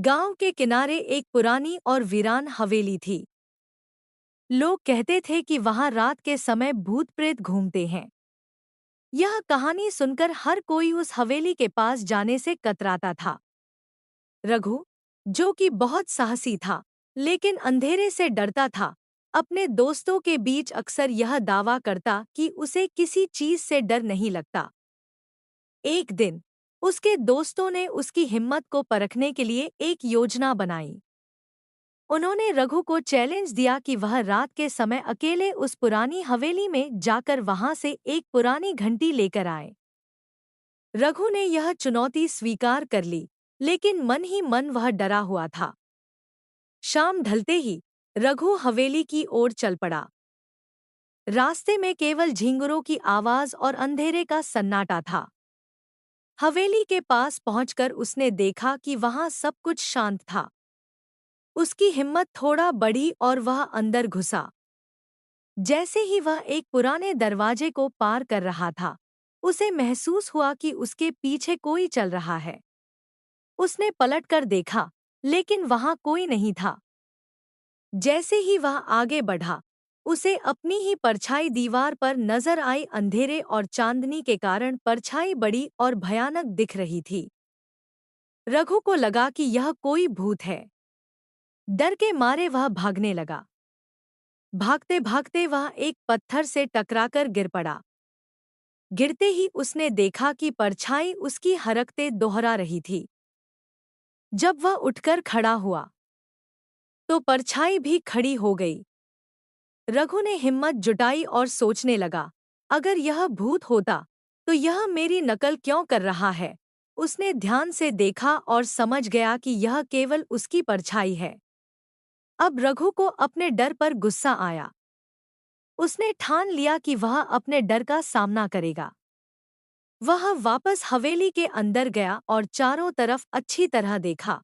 गांव के किनारे एक पुरानी और वीरान हवेली थी। लोग कहते थे कि वहां रात के समय भूत प्रेत घूमते हैं। यह कहानी सुनकर हर कोई उस हवेली के पास जाने से कतराता था। रघु, जो कि बहुत साहसी था लेकिन अंधेरे से डरता था, अपने दोस्तों के बीच अक्सर यह दावा करता कि उसे किसी चीज से डर नहीं लगता। एक दिन उसके दोस्तों ने उसकी हिम्मत को परखने के लिए एक योजना बनाई। उन्होंने रघु को चैलेंज दिया कि वह रात के समय अकेले उस पुरानी हवेली में जाकर वहां से एक पुरानी घंटी लेकर आए। रघु ने यह चुनौती स्वीकार कर ली, लेकिन मन ही मन वह डरा हुआ था। शाम ढलते ही रघु हवेली की ओर चल पड़ा। रास्ते में केवल झींगुरों की आवाज और अंधेरे का सन्नाटा था। हवेली के पास पहुंचकर उसने देखा कि वहां सब कुछ शांत था। उसकी हिम्मत थोड़ा बढ़ी और वह अंदर घुसा। जैसे ही वह एक पुराने दरवाजे को पार कर रहा था, उसे महसूस हुआ कि उसके पीछे कोई चल रहा है। उसने पलटकर देखा, लेकिन वहां कोई नहीं था। जैसे ही वह आगे बढ़ा, उसे अपनी ही परछाई दीवार पर नजर आई। अंधेरे और चांदनी के कारण परछाई बड़ी और भयानक दिख रही थी। रघु को लगा कि यह कोई भूत है। डर के मारे वह भागने लगा। भागते भागते वह एक पत्थर से टकराकर गिर पड़ा। गिरते ही उसने देखा कि परछाई उसकी हरकतें दोहरा रही थी। जब वह उठकर खड़ा हुआ, तो परछाई भी खड़ी हो गई। रघु ने हिम्मत जुटाई और सोचने लगा, अगर यह भूत होता तो यह मेरी नकल क्यों कर रहा है। उसने ध्यान से देखा और समझ गया कि यह केवल उसकी परछाई है। अब रघु को अपने डर पर गुस्सा आया। उसने ठान लिया कि वह अपने डर का सामना करेगा। वह वापस हवेली के अंदर गया और चारों तरफ अच्छी तरह देखा।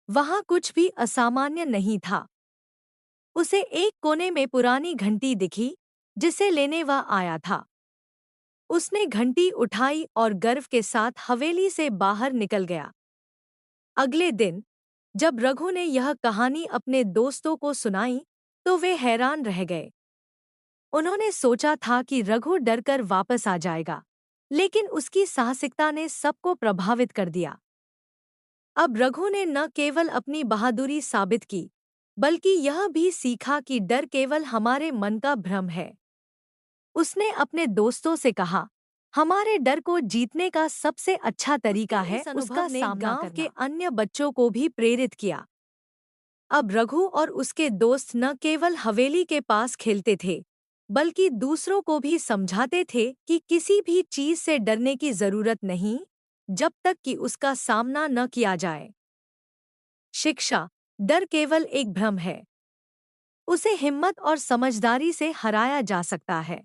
वहां कुछ भी असामान्य नहीं था। उसे एक कोने में पुरानी घंटी दिखी, जिसे लेने वह आया था। उसने घंटी उठाई और गर्व के साथ हवेली से बाहर निकल गया। अगले दिन जब रघु ने यह कहानी अपने दोस्तों को सुनाई, तो वे हैरान रह गए। उन्होंने सोचा था कि रघु डरकर वापस आ जाएगा, लेकिन उसकी साहसिकता ने सबको प्रभावित कर दिया। अब रघु ने न केवल अपनी बहादुरी साबित की, बल्कि यह भी सीखा कि डर केवल हमारे मन का भ्रम है। उसने अपने दोस्तों से कहा, हमारे डर को जीतने का सबसे अच्छा तरीका है उसका सामना करना। गांव के अन्य बच्चों को भी प्रेरित किया। अब रघु और उसके दोस्त न केवल हवेली के पास खेलते थे, बल्कि दूसरों को भी समझाते थे कि किसी भी चीज से डरने की जरूरत नहीं, जब तक कि उसका सामना न किया जाए। शिक्षा: डर केवल एक भ्रम है। उसे हिम्मत और समझदारी से हराया जा सकता है।